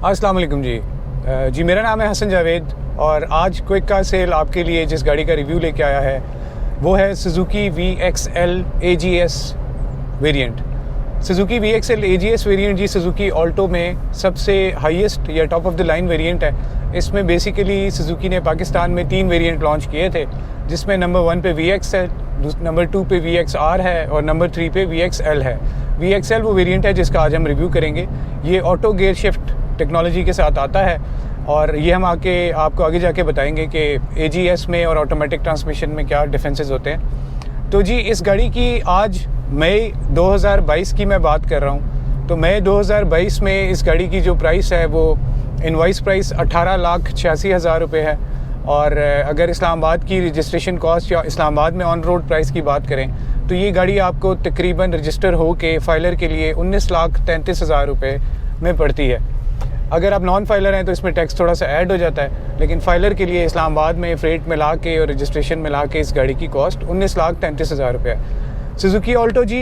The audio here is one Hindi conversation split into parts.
अस्सलाम वालेकुम जी। मेरा नाम है हसन जावेद और आज क्विक कार सेल आपके लिए जिस गाड़ी का रिव्यू लेके आया है वो है Suzuki VXL AGS variant. Suzuki VXL AGS variant जी सुजुकी ऑल्टो में सबसे हाईएस्ट या top of the line variant है। इसमें बेसिकली सुजुकी ने पाकिस्तान में 3 वेरिएंट लॉन्च किए थे, जिसमें नंबर 1 पे VX है, नंबर 2 पे VXR है और नंबर 3 पे VXL है। VXL वो वेरिएंट है जिसका आज हम रिव्यू करेंगे। ये ऑटो गियर शिफ्ट टेक्नोलॉजी के साथ आता है और ये हम आपको आगे जाके बताएंगे कि AGS में और ऑटोमेटिक ट्रांसमिशन में क्या डिफरेंसेस होते हैं। तो जी इस गाड़ी की आज मई 2022 की मैं बात कर रहा हूँ। तो मई 2022 में इस गाड़ी की जो प्राइस है वो इनवॉइस प्राइस 18,86,000 रुपये है और अगर इस्लामाबाद की रजिस्ट्रेशन कॉस्ट या इस्लामाबाद में ऑन रोड प्राइस की बात करें तो ये गाड़ी आपको तकरीबन रजिस्टर हो के फाइलर के लिए 19,33,000 रुपये में पड़ती है। अगर आप नॉन फाइलर हैं तो इसमें टैक्स थोड़ा सा ऐड हो जाता है, लेकिन फाइलर के लिए इस्लामाबाद में फ्रेट मिला के और रजिस्ट्रेशन मिला के इस गाड़ी की कॉस्ट 19,33,000 रुपये है। सुजुकी ऑल्टो जी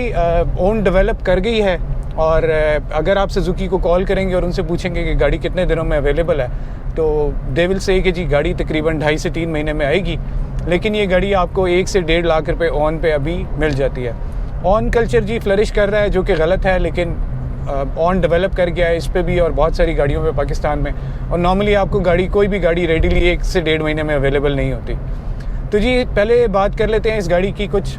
ओन डेवलप कर गई है और अगर आप सुजुकी को कॉल करेंगे और उनसे पूछेंगे कि गाड़ी कितने दिनों में अवेलेबल है तो दे विल से कि जी गाड़ी तकरीबन 2.5 से 3 महीने में आएगी, लेकिन ये गाड़ी आपको 1 से 1.5 लाख रुपए ऑन पे अभी मिल जाती है। ऑन कल्चर जी फ्लरिश कर रहा है जो कि गलत है, लेकिन ऑन डेवलप कर गया है इस पे भी और बहुत सारी गाड़ियों पे पाकिस्तान में। और नॉर्मली आपको कोई भी गाड़ी रेडीली 1 से 1.5 महीने में अवेलेबल नहीं होती। तो जी पहले बात कर लेते हैं इस गाड़ी की कुछ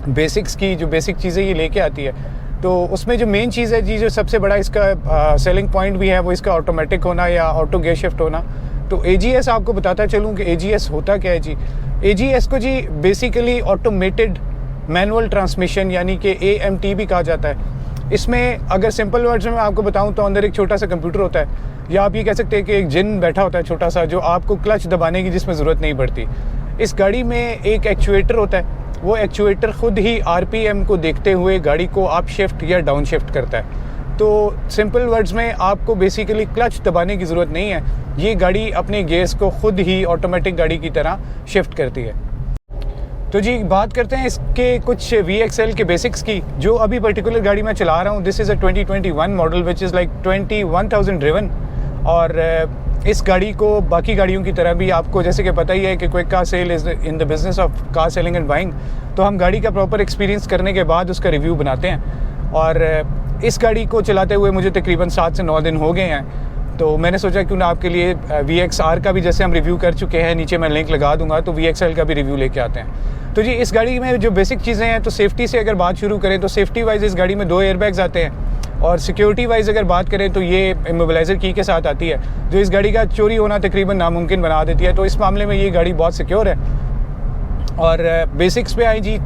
बेसिक्स की, जो बेसिक चीज़ें ये लेके आती है। तो उसमें जो मेन चीज़ है जी, जो सबसे बड़ा इसका सेलिंग पॉइंट भी है वो इसका ऑटोमेटिक होना या ऑटो गियर शिफ्ट होना। तो AGS आपको बताता चलूँ कि AGS होता क्या है जी। AGS को जी बेसिकली ऑटोमेटेड मैनुअल ट्रांसमिशन यानी कि AMT भी कहा जाता है। इसमें अगर सिंपल वर्ड्स में मैं आपको बताऊं तो अंदर एक छोटा सा कंप्यूटर होता है, या आप ये कह सकते हैं कि एक जिन बैठा होता है छोटा सा, जो आपको क्लच दबाने की जिसमें ज़रूरत नहीं पड़ती। इस गाड़ी में एक एक्चुएटर होता है, वो एक्चुएटर ख़ुद ही RPM को देखते हुए गाड़ी को अप शिफ्ट या डाउन शिफ्ट करता है। तो सिंपल वर्ड्स में आपको बेसिकली क्लच दबाने की ज़रूरत नहीं है, ये गाड़ी अपने गियर्स को ख़ुद ही ऑटोमेटिक गाड़ी की तरह शिफ्ट करती है। तो जी बात करते हैं इसके कुछ VXL के बेसिक्स की। जो अभी पर्टिकुलर गाड़ी मैं चला रहा हूँ, this is a 2021 model which is like 21,000 driven. और इस गाड़ी को बाकी गाड़ियों की तरह भी आपको जैसे कि पता ही है कि Quick Car Sell is in the business of car selling and buying. तो हम गाड़ी का प्रॉपर एक्सपीरियंस करने के बाद उसका रिव्यू बनाते हैं। और इस गाड़ी को चलाते हुए मुझे तकरीबन 7 से 9 दिन हो गए हैं। तो मैंने सोचा क्यों ना आपके लिए VXR का भी, जैसे हम रिव्यू कर चुके हैं, नीचे मैं लिंक लगा दूंगा, तो VXL का भी रिव्यू लेके आते हैं। तो जी इस गाड़ी में जो बेसिक चीज़ें हैं, तो सेफ्टी से अगर बात शुरू करें तो सेफ्टी वाइज इस गाड़ी में 2 एयरबैग्स आते हैं और सिक्योरिटी वाइज अगर बात करें तो ये इमोबिलाइज़र की के साथ आती है, जो इस गाड़ी का चोरी होना तकरीबन नामुमकिन बना देती है। तो इस मामले में ये गाड़ी बहुत सिक्योर है। और बेसिक्स पे आई जी,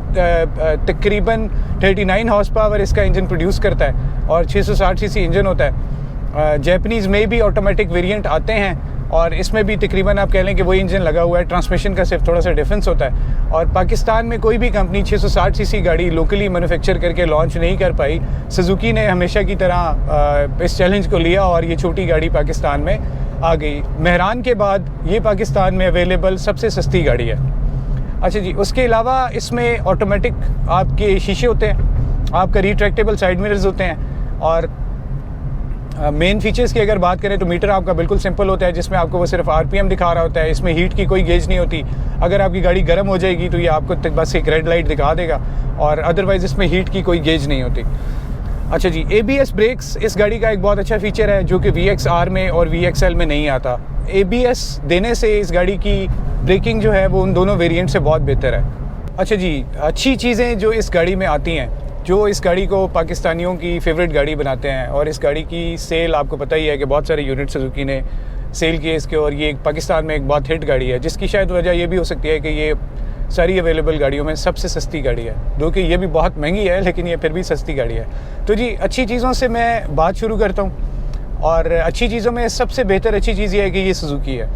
तकरीबन 39 हॉर्स पावर इसका इंजन प्रोड्यूस करता है और 660 cc इंजन होता है। जैपनीज़ में भी ऑटोमेटिक वेरिएंट आते हैं और इसमें भी तकरीबन आप कह लें कि वही इंजन लगा हुआ है, ट्रांसमिशन का सिर्फ थोड़ा सा डिफरेंस होता है। और पाकिस्तान में कोई भी कंपनी 660 cc गाड़ी लोकली मैन्युफैक्चर करके लॉन्च नहीं कर पाई। सुजुकी ने हमेशा की तरह इस चैलेंज को लिया और ये छोटी गाड़ी पाकिस्तान में आ गई। मेहरान के बाद ये पाकिस्तान में अवेलेबल सबसे सस्ती गाड़ी है। अच्छा जी, उसके अलावा इसमें ऑटोमेटिक आपके शीशे होते हैं, आपका रिट्रैक्टेबल साइड मिरर्स होते हैं। और मेन फीचर्स की अगर बात करें तो मीटर आपका बिल्कुल सिंपल होता है, जिसमें आपको वो सिर्फ RPM दिखा रहा होता है। इसमें हीट की कोई गेज नहीं होती। अगर आपकी गाड़ी गर्म हो जाएगी तो ये आपको बस एक रेड लाइट दिखा देगा और अदरवाइज़ इसमें हीट की कोई गेज नहीं होती। अच्छा जी, ABS ब्रेक्स इस गाड़ी का एक बहुत अच्छा फीचर है जो कि VXR में और VXL में नहीं आता। ABS देने से इस गाड़ी की ब्रेकिंग जो है वो उन दोनों वेरिएंट से बहुत बेहतर है। अच्छा जी, अच्छी चीज़ें जो इस गाड़ी में आती हैं, जो इस गाड़ी को पाकिस्तानियों की फेवरेट गाड़ी बनाते हैं। और इस गाड़ी की सेल आपको पता ही है कि बहुत सारे यूनिट सुजुकी ने सेल किए इसके, और ये पाकिस्तान में एक बहुत हिट गाड़ी है, जिसकी शायद वजह ये भी हो सकती है कि ये सारी अवेलेबल गाड़ियों में सबसे सस्ती गाड़ी है। जो कि ये भी बहुत महंगी है, लेकिन ये फिर भी सस्ती गाड़ी है। तो जी अच्छी चीज़ों से मैं बात शुरू करता हूँ और अच्छी चीज़ों में सबसे बेहतर अच्छी चीज़ ये है कि ये सुजुकी है।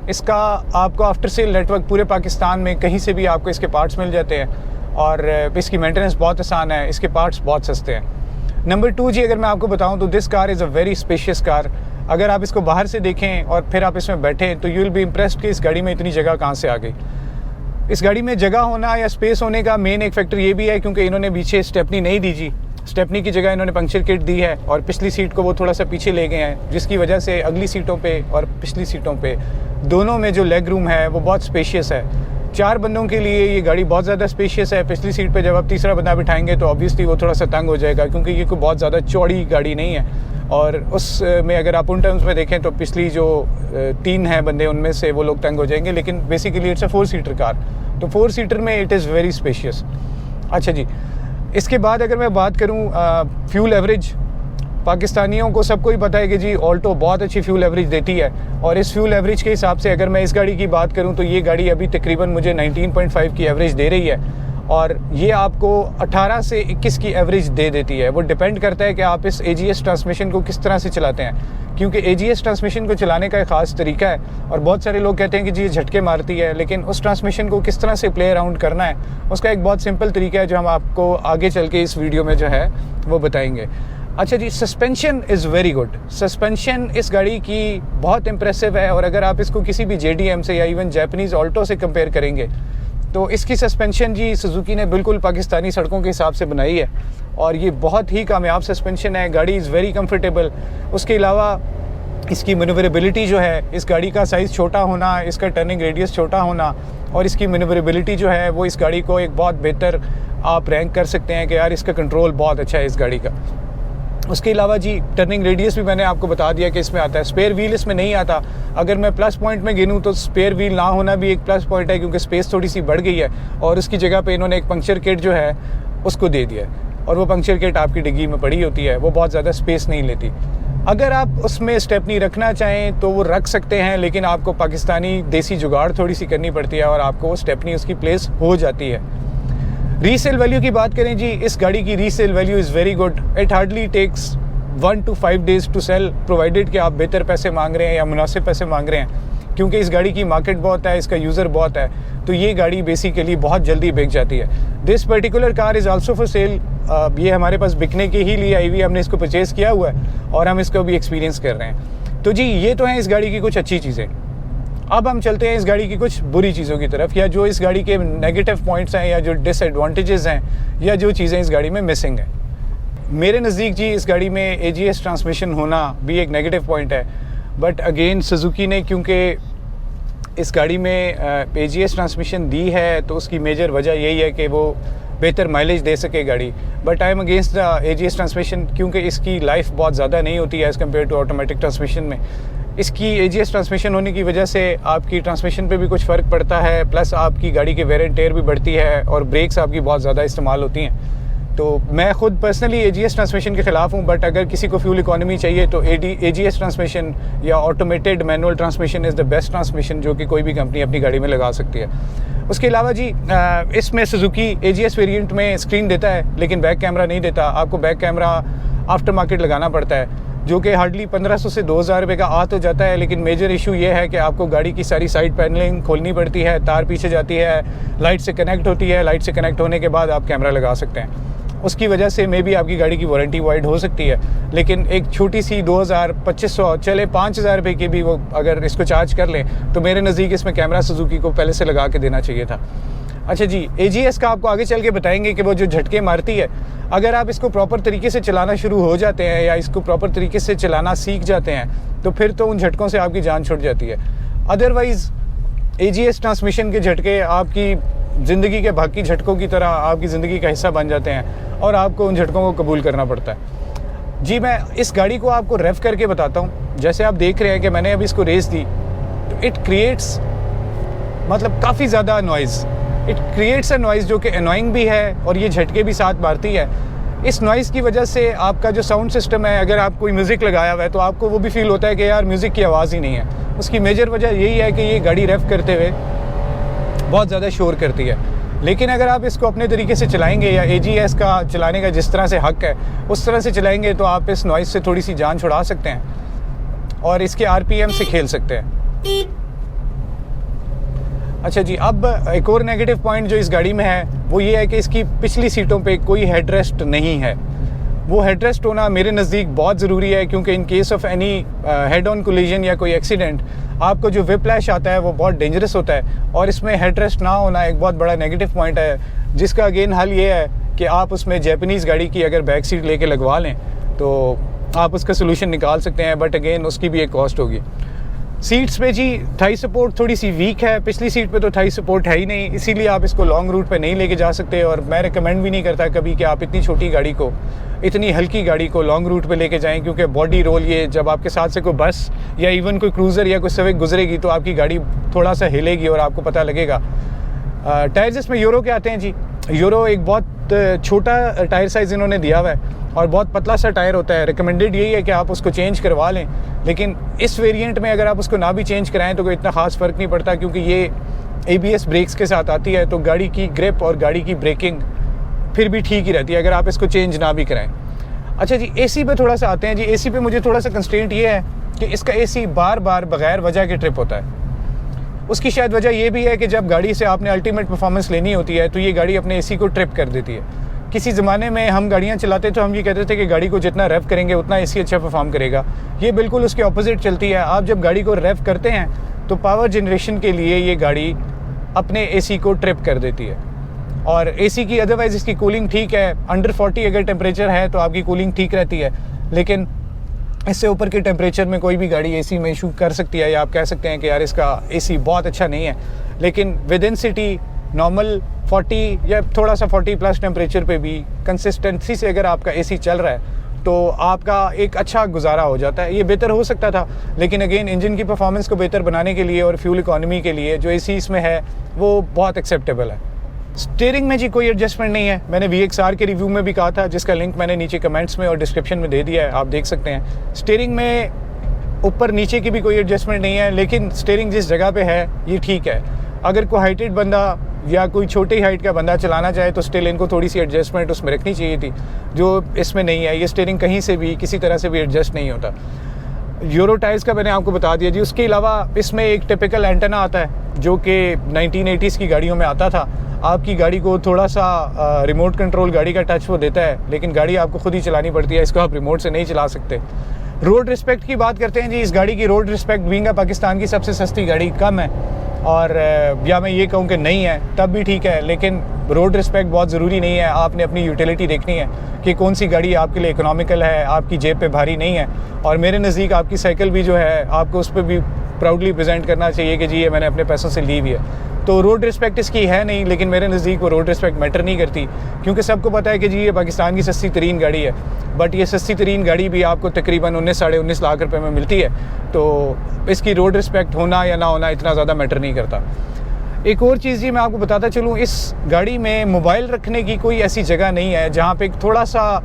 इसका आपको आफ्टर सेल नेटवर्क पूरे पाकिस्तान में कहीं से भी आपको इसके पार्ट्स मिल जाते हैं और इसकी मेंटेनेंस बहुत आसान है, इसके पार्ट्स बहुत सस्ते हैं। नंबर 2 जी, अगर मैं आपको बताऊं तो this car is a very spacious car. अगर आप इसको बाहर से देखें और फिर आप इसमें बैठें तो यू विल बी इम्प्रेस्ड कि इस गाड़ी में इतनी जगह कहाँ से आ गई। इस गाड़ी में जगह होना या स्पेस होने का मेन एक फैक्टर ये भी है क्योंकि इन्होंने पीछे स्टेपनी नहीं दी जी। स्टेपनी की जगह इन्होंने पंक्चर किट दी है और पिछली सीट को वो थोड़ा सा पीछे ले गए हैं, जिसकी वजह से अगली सीटों पे और पिछली सीटों पे दोनों में जो लेग रूम है वो बहुत स्पेशियस है। 4 बंदों के लिए ये गाड़ी बहुत ज़्यादा स्पेशियस है। पिछली सीट पे जब आप तीसरा बंदा बिठाएंगे तो ऑब्वियसली वो थोड़ा सा तंग हो जाएगा, क्योंकि ये कोई बहुत ज़्यादा चौड़ी गाड़ी नहीं है। और उस में अगर आप उन टर्म्स में देखें तो पिछली जो 3 हैं बंदे उनमें से वो लोग तंग हो जाएंगे, लेकिन basically it's a 4 seater car, तो 4 सीटर में इट इज़ वेरी स्पेशियस। अच्छा जी, इसके बाद अगर मैं बात करूँ फ्यूल एवरेज, पाकिस्तानियों को सबको ही पता है कि जी ऑल्टो बहुत अच्छी फ्यूल एवरेज देती है, और इस फ्यूल एवरेज के हिसाब से अगर मैं इस गाड़ी की बात करूं तो ये गाड़ी अभी तकरीबन मुझे 19.5 की एवरेज दे रही है, और ये आपको 18 से 21 की एवरेज दे देती है। वो डिपेंड करता है कि आप इस AGS ट्रांसमिशन को किस तरह से चलाते हैं, क्योंकि AGS ट्रांसमिशन को चलाने का एक ख़ास तरीका है, और बहुत सारे लोग कहते हैं कि जी ये झटके मारती है, लेकिन उस ट्रांसमिशन को किस तरह से प्ले अराउंड करना है उसका एक बहुत सिंपल तरीका है जो हम आपको आगे चल के इस वीडियो में जो है वो बताएंगे। अच्छा जी, suspension is very good. Suspension इस गाड़ी की बहुत इम्प्रेसिव है, और अगर आप इसको किसी भी JDM से या इवन जापानीज़ ऑल्टो से कंपेयर करेंगे तो इसकी सस्पेंशन जी सुजुकी ने बिल्कुल पाकिस्तानी सड़कों के हिसाब से बनाई है, और ये बहुत ही कामयाब सस्पेंशन है। गाड़ी इज़ वेरी कंफर्टेबल। उसके अलावा इसकी मैन्यूवरेबिलिटी जो है, इस गाड़ी का साइज़ छोटा होना, इसका टर्निंग रेडियस छोटा होना और इसकी मैन्यूवरेबिलिटी जो है वो इस गाड़ी को एक बहुत बेहतर आप रैंक कर सकते हैं कि यार इसका कंट्रोल बहुत अच्छा है इस गाड़ी का। उसके अलावा जी टर्निंग रेडियस भी मैंने आपको बता दिया कि इसमें आता है। स्पेयर व्हील इसमें नहीं आता। अगर मैं प्लस पॉइंट में गिनूँ तो स्पेयर व्हील ना होना भी एक प्लस पॉइंट है, क्योंकि स्पेस थोड़ी सी बढ़ गई है, और उसकी जगह पे इन्होंने एक पंक्चर किट जो है उसको दे दिया है, और वो पंक्चर किट आपकी डिग्गी में पड़ी होती है, वो बहुत ज़्यादा स्पेस नहीं लेती। अगर आप उसमें स्टेपनी रखना चाहें तो वो रख सकते हैं, लेकिन आपको पाकिस्तानी देसी जुगाड़ थोड़ी सी करनी पड़ती है और आपको वो स्टेपनी उसकी प्लेस हो जाती है। रीसेल वैल्यू की बात करें जी, इस गाड़ी की resale value is very good. It hardly takes 1 to 5 days to sell, provided कि आप बेहतर पैसे मांग रहे हैं या मुनासिब पैसे मांग रहे हैं, क्योंकि इस गाड़ी की मार्केट बहुत है, इसका यूज़र बहुत है, तो ये गाड़ी बेसिकली बहुत जल्दी बिक जाती है। This particular car is also for sale. ये हमारे पास बिकने के ही लिए आई हुई, हमने इसको परचेज़ किया हुआ है और हम इसको भी एक्सपीरियंस कर रहे हैं। तो जी ये तो हैं इस गाड़ी की कुछ अच्छी चीज़ें। अब हम चलते हैं इस गाड़ी की कुछ बुरी चीज़ों की तरफ, या जो इस गाड़ी के नेगेटिव पॉइंट्स हैं, या जो डिसएडवांटेजेस हैं, या जो चीज़ें इस गाड़ी में मिसिंग हैं। मेरे नज़दीक जी इस गाड़ी में AGS ट्रांसमिशन होना भी एक नेगेटिव पॉइंट है, बट अगेन सुजुकी ने क्योंकि इस गाड़ी में AGS ट्रांसमिशन दी है तो उसकी मेजर वजह यही है कि वो बेहतर माइलेज दे सके गाड़ी। But I am against the AGS transmission, क्योंकि इसकी लाइफ बहुत ज़्यादा नहीं होती है as compare to automatic transmission में। इसकी AGS ट्रांसमिशन होने की वजह से आपकी ट्रांसमिशन पे भी कुछ फ़र्क पड़ता है, प्लस आपकी गाड़ी की वेयर एंड टेयर भी बढ़ती है, और ब्रेक्स आपकी बहुत ज़्यादा इस्तेमाल होती हैं। तो मैं ख़ुद पर्सनली AGS ट्रांसमिशन के ख़िलाफ़ हूँ, बट अगर किसी को फ्यूल इकोनॉमी चाहिए तो AGS ट्रांसमिशन या automated manual transmission is the best transmission जो कि कोई भी कंपनी अपनी गाड़ी में लगा सकती है। उसके अलावा जी इसमें सुजुकी AGS वेरिएंट में स्क्रीन देता है, लेकिन बैक कैमरा नहीं देता। आपको बैक कैमरा आफ्टर मार्केट लगाना पड़ता है, जो कि हार्डली 1500 से 2000 रुपये का आ तो जाता है, लेकिन मेजर इशू ये है कि आपको गाड़ी की सारी साइड पैनलिंग खोलनी पड़ती है, तार पीछे जाती है, लाइट से कनेक्ट होती है, लाइट से कनेक्ट होने के बाद आप कैमरा लगा सकते हैं। उसकी वजह से मे भी आपकी गाड़ी की वारंटी वाइड हो सकती है, लेकिन एक छोटी सी 2500 चले 5000 रुपये की भी वो अगर इसको चार्ज कर लें तो मेरे नज़दीक इसमें कैमरा सुजुकी को पहले से लगा के देना चाहिए था। अच्छा जी, AGS का आपको आगे चल के बताएंगे कि वो जो झटके मारती है, अगर आप इसको प्रॉपर तरीके से चलाना शुरू हो जाते हैं या इसको प्रॉपर तरीके से चलाना सीख जाते हैं तो फिर तो उन झटकों से आपकी जान छूट जाती है। अदरवाइज़ AGS ट्रांसमिशन के झटके आपकी ज़िंदगी के बाकी झटकों की तरह आपकी ज़िंदगी का हिस्सा बन जाते हैं और आपको उन झटकों को कबूल करना पड़ता है। जी मैं इस गाड़ी को आपको रेफ करके बताता हूँ। जैसे आप देख रहे हैं कि मैंने अभी इसको रेस दी तो इट क्रिएट्स मतलब काफ़ी ज़्यादा noise. It creates a noise जो कि एनोइंग भी है और ये झटके भी साथ मारती है। इस नॉइज़ की वजह से आपका जो साउंड सिस्टम है, अगर आप कोई म्यूज़िक लगाया हुआ है तो आपको वो भी फील होता है कि यार म्यूज़िक की आवाज़ ही नहीं है। उसकी मेजर वजह यही है कि ये गाड़ी रेफ करते हुए बहुत ज़्यादा शोर करती है। लेकिन अगर आप इसको अपने तरीके से चलाएंगे या AGS का चलाने का जिस तरह से हक है उस तरह से चलाएंगे तो आप इस नॉइज़ से थोड़ी सी जान छुड़ा सकते हैं और इसके RPM से खेल सकते हैं। अच्छा जी, अब एक और नेगेटिव पॉइंट जो इस गाड़ी में है वो ये है कि इसकी पिछली सीटों पे कोई हेडरेस्ट नहीं है। वो हेडरेस्ट होना मेरे नज़दीक बहुत ज़रूरी है, क्योंकि in case of any head on collision या कोई एक्सीडेंट आपको जो विप्लैश आता है वो बहुत डेंजरस होता है और इसमें हेडरेस्ट ना होना एक बहुत बड़ा नेगेटिव पॉइंट है, जिसका अगेन हल ये है कि आप उसमें जैपनीज़ गाड़ी की अगर बैक सीट लेके लगवा लें तो आप उसका सोल्यूशन निकाल सकते हैं, बट अगेन उसकी भी एक कॉस्ट होगी। सीट्स पे जी थाई सपोर्ट थोड़ी सी वीक है, पिछली सीट पे तो थाई सपोर्ट है ही नहीं, इसीलिए आप इसको लॉन्ग रूट पे नहीं लेके जा सकते। और मैं रिकमेंड भी नहीं करता कभी कि आप इतनी छोटी गाड़ी को, इतनी हल्की गाड़ी को लॉन्ग रूट पे लेके जाएं, क्योंकि बॉडी रोल ये जब आपके साथ से कोई बस या इवन कोई क्रूज़र या कोई सिविक गुजरेगी तो आपकी गाड़ी थोड़ा सा हिलेगी और आपको पता लगेगा। टायर्स इसमें यूरो के आते हैं जी। यूरो एक बहुत छोटा टायर साइज़ इन्होंने दिया हुआ है और बहुत पतला सा टायर होता है। रिकमेंडेड यही है कि आप उसको चेंज करवा लें, लेकिन इस वेरिएंट में अगर आप उसको ना भी चेंज कराएं तो कोई इतना ख़ास फ़र्क नहीं पड़ता, क्योंकि ये ABS ब्रेक्स के साथ आती है, तो गाड़ी की ग्रिप और गाड़ी की ब्रेकिंग फिर भी ठीक ही रहती है अगर आप इसको चेंज ना भी कराएं। अच्छा जी, AC पे थोड़ा सा आते हैं जी। AC पे मुझे थोड़ा सा कंस्ट्रेंट ये है कि इसका AC बार बार बगैर वजह के ट्रिप होता है। उसकी शायद वजह ये भी है कि जब गाड़ी से आपने अल्टीमेट परफॉर्मेंस लेनी होती है तो ये गाड़ी अपने AC को ट्रिप कर देती है। किसी ज़माने में हम गाड़ियाँ चलाते तो हम ये कहते थे कि गाड़ी को जितना रेव करेंगे उतना AC अच्छा परफॉर्म करेगा। ये बिल्कुल उसके ऑपोजिट चलती है। आप जब गाड़ी को रेव करते हैं तो पावर जनरेशन के लिए ये गाड़ी अपने AC को ट्रिप कर देती है। और AC की अदरवाइज़ इसकी कूलिंग ठीक है, अंडर 40 अगर टेम्परेचर है तो आपकी कूलिंग ठीक रहती है, लेकिन इससे ऊपर के टेम्परेचर में कोई भी गाड़ी AC में इशू कर सकती है, या आप कह सकते हैं कि यार इसका AC बहुत अच्छा नहीं है। लेकिन विद इन सिटी नॉर्मल 40 या थोड़ा सा 40 प्लस टेम्परेचर पे भी कंसिस्टेंसी से अगर आपका AC चल रहा है तो आपका एक अच्छा गुजारा हो जाता है। ये बेहतर हो सकता था, लेकिन अगेन इंजन की परफॉर्मेंस को बेहतर बनाने के लिए और फ्यूल इकॉनमी के लिए जो AC इसमें है वो बहुत एक्सेप्टेबल है। स्टीयरिंग में जी कोई एडजस्टमेंट नहीं है। मैंने VXR के रिव्यू में भी कहा था, जिसका लिंक मैंने नीचे कमेंट्स में और डिस्क्रिप्शन में दे दिया है, आप देख सकते हैं। स्टीयरिंग में ऊपर नीचे की भी कोई एडजस्टमेंट नहीं है, लेकिन स्टीयरिंग जिस जगह पे है ये ठीक है। अगर कोई हाइटेड बंदा या कोई छोटी हाइट का बंदा चलाना चाहे तो स्टिल इनको थोड़ी सी एडजस्टमेंट उसमें रखनी चाहिए थी, जो इसमें नहीं है। ये स्टीयरिंग कहीं से भी किसी तरह से भी एडजस्ट नहीं होता। यूरो टायर्स का मैंने आपको बता दिया जी। उसके अलावा इसमें एक टिपिकल एंटेना आता है जो कि 1980s की गाड़ियों में आता था। आपकी गाड़ी को थोड़ा सा रिमोट कंट्रोल गाड़ी का टच वो देता है, लेकिन गाड़ी आपको खुद ही चलानी पड़ती है, इसको आप रिमोट से नहीं चला सकते। रोड रिस्पेक्ट की बात करते हैं जी। इस गाड़ी की रोड रिस्पेक्ट बीइंग पाकिस्तान की सबसे सस्ती गाड़ी कम है, और या मैं ये कहूँ कि नहीं है तब भी ठीक है, लेकिन रोड रिस्पेक्ट बहुत ज़रूरी नहीं है। आपने अपनी यूटिलिटी देखनी है कि कौन सी गाड़ी आपके लिए इकोनॉमिकल है, आपकी जेब पे भारी नहीं है। और मेरे नज़दीक आपकी साइकिल भी जो है आपको उस पर भी प्राउडली प्रेजेंट करना चाहिए कि जी ये मैंने अपने पैसों से ली हुई है। तो रोड रिस्पेक्ट इसकी है नहीं, लेकिन मेरे नज़दीक वो रोड रिस्पेक्ट मैटर नहीं करती, क्योंकि सबको पता है कि जी ये पाकिस्तान की सस्ती तरीन गाड़ी है। बट ये सस्ती तरीन गाड़ी भी आपको तकरीबन 19 साढ़े 19 लाख रुपए में मिलती है, तो इसकी रोड रिस्पेक्ट होना या ना होना इतना ज़्यादा मैटर नहीं करता। एक और चीज़ जी मैं आपको बताता चलूँ, इस गाड़ी में मोबाइल रखने की कोई ऐसी जगह नहीं है जहाँ पे थोड़ा सा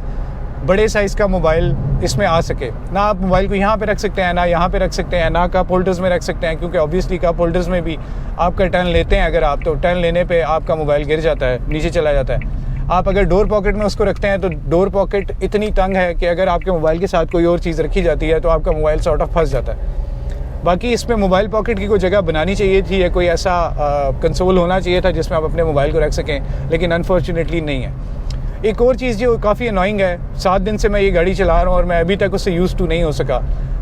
बड़े साइज़ का मोबाइल इसमें आ सके। ना आप मोबाइल को यहाँ पे रख सकते हैं, ना यहाँ पे रख सकते हैं, ना कप होल्डर्स में रख सकते हैं, क्योंकि ऑब्वियसली कप होल्डर्स में भी आपका टर्न लेते हैं अगर आप, तो टर्न लेने पे आपका मोबाइल गिर जाता है, नीचे चला जाता है। आप अगर डोर पॉकेट में उसको रखते हैं तो डोर पॉकेट इतनी तंग है कि अगर आपके मोबाइल के साथ कोई और चीज़ रखी जाती है तो आपका मोबाइल सॉर्ट ऑफ फंस जाता है। बाकी इसमें मोबाइल पॉकेट की कोई जगह बनानी चाहिए थी, या कोई ऐसा कंसोल होना चाहिए था जिसमें आप अपने मोबाइल को रख सकें, लेकिन अनफॉर्चुनेटली नहीं है। एक और चीज़ जो काफ़ी अनोइंग है, 7 दिन से मैं ये गाड़ी चला रहा हूँ और मैं अभी तक उससे यूज़ टू नहीं हो सका,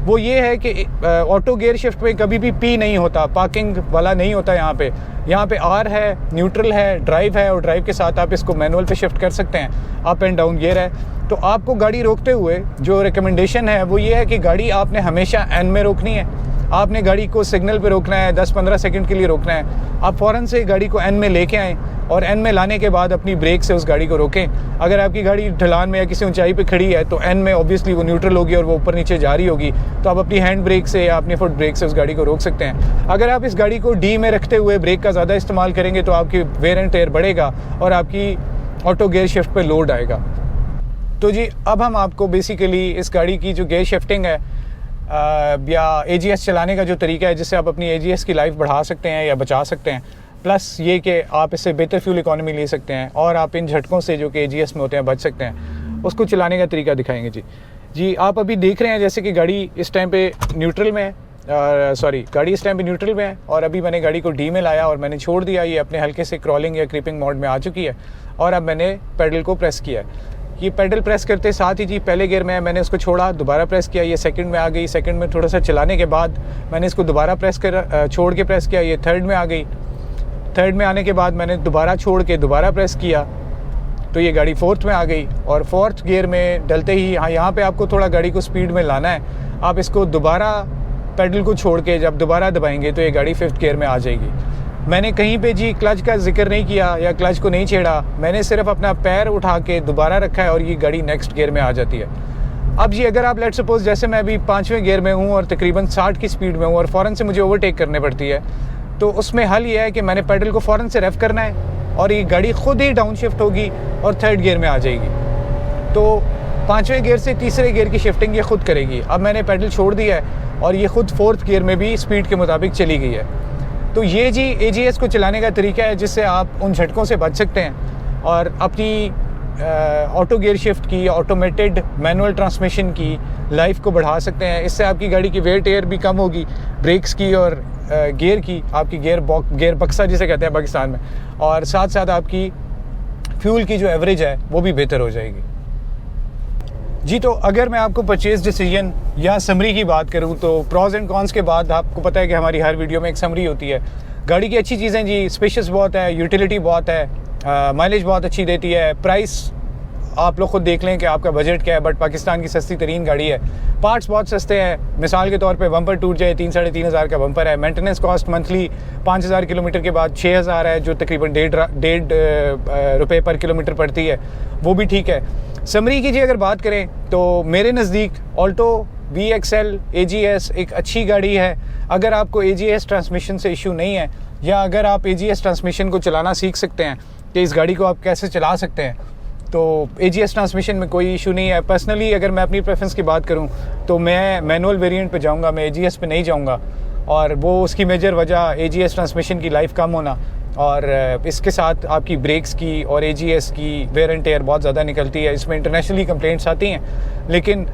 वो ये है कि ऑटो गियर शिफ्ट पे कभी भी P नहीं होता, पार्किंग वाला नहीं होता। यहाँ पे R है, न्यूट्रल है, ड्राइव है, और ड्राइव के साथ आप इसको मैनुअल पे शिफ्ट कर सकते हैं। अप एंड डाउन गियर है। तो आपको गाड़ी रोकते हुए जो रिकमेंडेशन है वो ये है कि गाड़ी आपने हमेशा N में रोकनी है। आपने गाड़ी को सिग्नल पे रोकना है, 10-15 सेकंड के लिए रोकना है। आप फ़ौरन से गाड़ी को N में लेके आएँ और N में लाने के बाद अपनी ब्रेक से उस गाड़ी को रोकें। अगर आपकी गाड़ी ढलान में या किसी ऊंचाई पे खड़ी है तो N में ऑब्वियसली वो न्यूट्रल होगी और वो ऊपर नीचे जा रही होगी, तो आप अपनी हैंड ब्रेक से या अपनी फुट ब्रेक से उस गाड़ी को रोक सकते हैं। अगर आप इस गाड़ी को D में रखते हुए ब्रेक का ज़्यादा इस्तेमाल करेंगे तो आपकी वेयर एंड टेयर बढ़ेगा और आपकी ऑटो गियर शिफ्ट पर लोड आएगा। तो जी अब हम आपको बेसिकली इस गाड़ी की जो गियर शिफ्टिंग है या AGS चलाने का जो तरीका है जिससे आप अपनी AGS की लाइफ बढ़ा सकते हैं या बचा सकते हैं, प्लस ये कि आप इससे बेहतर फ्यूल इकॉनमी ले सकते हैं और आप इन झटकों से जो कि AGS में होते हैं बच सकते हैं, उसको चलाने का तरीका दिखाएंगे। जी आप अभी देख रहे हैं जैसे कि गाड़ी इस टाइम पे न्यूट्रल में है, गाड़ी इस टाइम पे न्यूट्रल में है और अभी मैंने गाड़ी को D में लाया और मैंने छोड़ दिया। ये अपने हल्के से क्रॉलिंग या क्रीपिंग मोड में आ चुकी है और अब मैंने पेडल को प्रेस किया है। ये पेडल प्रेस करते साथ ही जी पहले गियर में मैंने उसको छोड़ा, दोबारा प्रेस किया, ये सेकंड में आ गई। सेकंड में थोड़ा सा चलाने के बाद मैंने इसको दोबारा प्रेस कर छोड़ के प्रेस किया, ये थर्ड में आ गई। थर्ड में आने के बाद मैंने दोबारा छोड़ के दोबारा प्रेस किया तो ये गाड़ी फोर्थ में आ गई और फोर्थ गियर में डलते ही यहाँ पे आपको थोड़ा गाड़ी को स्पीड में लाना है। आप इसको दोबारा पेडल को छोड़ के जब दोबारा दबाएंगे तो ये गाड़ी फिफ्थ गियर में आ जाएगी। मैंने कहीं पे जी क्लच का जिक्र नहीं किया या क्लच को नहीं छेड़ा, मैंने सिर्फ अपना पैर उठा के दोबारा रखा है और ये गाड़ी नेक्स्ट गियर में आ जाती है। अब जी अगर आप लेट्स सपोज जैसे मैं अभी 5वें गियर में हूँ और तकरीबन 60 की स्पीड में हूँ और फ़ौरन से मुझे ओवरटेक करने पड़ती है, तो उसमें हल ये है कि मैंने पेडल को फ़ौरन से रेफ करना है और ये गाड़ी खुद ही डाउन शिफ्ट होगी और थर्ड गियर में आ जाएगी। तो 5वें गियर से तीसरे गियर की शिफ्टिंग ये खुद करेगी। अब मैंने पेडल छोड़ दिया है और ये खुद फोर्थ गियर में भी स्पीड के मुताबिक चली गई है। तो ये जी AGS को चलाने का तरीका है जिससे आप उन झटकों से बच सकते हैं और अपनी ऑटो गियर शिफ्ट की, ऑटोमेटेड मैनुअल ट्रांसमिशन की लाइफ को बढ़ा सकते हैं। इससे आपकी गाड़ी की वेट एयर भी कम होगी, ब्रेक्स की और गियर की, आपकी गियर बक्सा जिसे कहते हैं पाकिस्तान में, और साथ साथ आपकी फ्यूल की जो एवरेज है वो भी बेहतर हो जाएगी। जी तो अगर मैं आपको परचेज़ डिसीजन या समरी की बात करूं तो प्रॉज एंड कॉन्स के बाद आपको पता है कि हमारी हर वीडियो में एक समरी होती है। गाड़ी की अच्छी चीज़ें जी, स्पेशियस बहुत है, यूटिलिटी बहुत है, माइलेज बहुत अच्छी देती है, प्राइस आप लोग खुद देख लें कि आपका बजट क्या है, बट पाकिस्तान की सस्ती तरीन गाड़ी है। पार्ट्स बहुत सस्ते हैं, मिसाल के तौर पे बम्पर टूट जाए 3-3.5 हज़ार का बम्पर है। मेंटेनेंस कॉस्ट मंथली 5000 किलोमीटर के बाद 6000 है, जो तकरीबन 1.5 रुपये पर किलोमीटर पड़ती है, वो भी ठीक है। समरी की जी अगर बात करें तो मेरे नज़दीक ऑल्टो VXL AGS एक अच्छी गाड़ी है। अगर आपको AGS ट्रांसमिशन से इशू नहीं है या अगर आप AGS ट्रांसमिशन को चलाना सीख सकते हैं कि इस गाड़ी को आप कैसे चला सकते हैं, तो AGS ट्रांसमिशन में कोई इशू नहीं है। पर्सनली अगर मैं अपनी प्रेफरेंस की बात करूं तो मैं मैनुअल वेरिएंट पे जाऊंगा, मैं AGS पे नहीं जाऊंगा, और वो उसकी मेजर वजह AGS ट्रांसमिशन की लाइफ कम होना और इसके साथ आपकी ब्रेक्स की और AGS की वेयर एंड टेयर बहुत ज़्यादा निकलती है। इसमें इंटरनेशनली कंप्लेंट्स आती हैं, लेकिन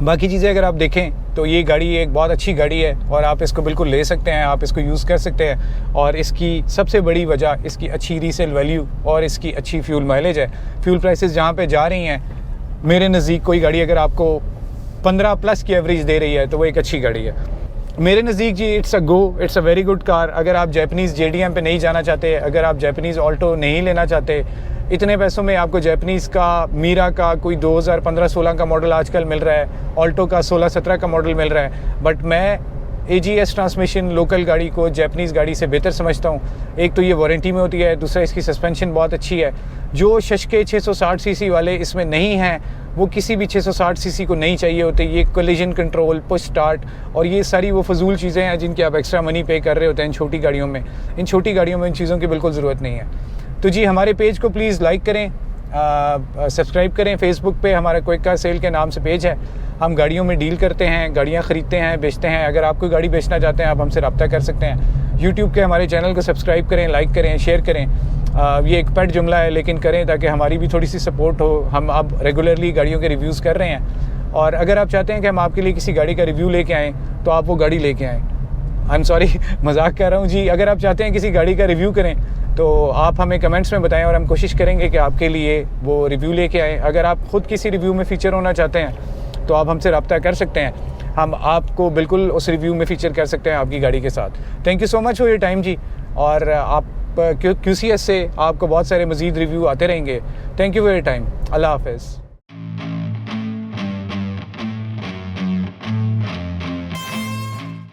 बाकी चीज़ें अगर आप देखें तो ये गाड़ी एक बहुत अच्छी गाड़ी है और आप इसको बिल्कुल ले सकते हैं, आप इसको यूज़ कर सकते हैं। और इसकी सबसे बड़ी वजह इसकी अच्छी रीसेल वैल्यू और इसकी अच्छी फ्यूल माइलेज है। फ्यूल प्राइसेस जहाँ पे जा रही हैं, मेरे नज़दीक कोई गाड़ी अगर आपको 15+ की एवरेज दे रही है तो वो एक अच्छी गाड़ी है मेरे नज़दीक जी। It's a very good car. अगर आप जैपनीज़ JDM पे नहीं जाना चाहते, अगर आप जैपनीज़ ऑल्टो नहीं लेना चाहते, इतने पैसों में आपको जैपनीज़ का मीरा का कोई 2015-16 का मॉडल आजकल मिल रहा है, ऑल्टो का 16-17 का मॉडल मिल रहा है, बट मैं AGS ट्रांसमिशन लोकल गाड़ी को जैपनीज़ गाड़ी से बेहतर समझता हूँ। एक तो ये वारंटी में होती है, दूसरा इसकी सस्पेंशन बहुत अच्छी है। जो शशके 660 सीसी वाले इसमें नहीं हैं, वो किसी भी 660 सीसी को नहीं चाहिए होते। ये कोलिजन कंट्रोल, पुश स्टार्ट और ये सारी वो फजूल चीज़ें हैं जिनकी आप एक्स्ट्रा मनी पे कर रहे होते हैं इन छोटी गाड़ियों में। इन छोटी गाड़ियों में इन चीज़ों की बिल्कुल ज़रूरत नहीं है। तो जी हमारे पेज को प्लीज़ लाइक करें, सब्सक्राइब करें। फेसबुक पे हमारा क्विक कार सेल के नाम से पेज है। हम गाड़ियों में डील करते हैं, गाड़ियाँ ख़रीदते हैं, बेचते हैं। अगर आप कोई गाड़ी बेचना चाहते हैं आप हमसे रब्ता कर सकते हैं। यूट्यूब के हमारे चैनल को सब्सक्राइब करें, लाइक करें, शेयर करें। ये एक पेट जुमला है लेकिन करें ताकि हमारी भी थोड़ी सी सपोर्ट हो। हम अब रेगुलरली गाड़ियों के रिव्यूज़ कर रहे हैं और अगर आप चाहते हैं कि हम आपके लिए किसी गाड़ी का रिव्यू लेके आएँ तो आप वो गाड़ी लेके आएँ। आई एम सॉरी, मजाक कर रहा हूँ जी। अगर आप चाहते हैं किसी गाड़ी का रिव्यू करें तो आप हमें कमेंट्स में बताएं और हम कोशिश करेंगे कि आपके लिए वो रिव्यू लेके आएँ। अगर आप ख़ुद किसी रिव्यू में फ़ीचर होना चाहते हैं तो आप हमसे रब्ता कर सकते हैं, हम आपको बिल्कुल उस रिव्यू में फ़ीचर कर सकते हैं आपकी गाड़ी के साथ। Thank you so much for your time जी। और आप QCS से आपको बहुत सारे मज़ीद रिव्यू आते रहेंगे। Thank you for your time. अल्लाह हाफ़िज़।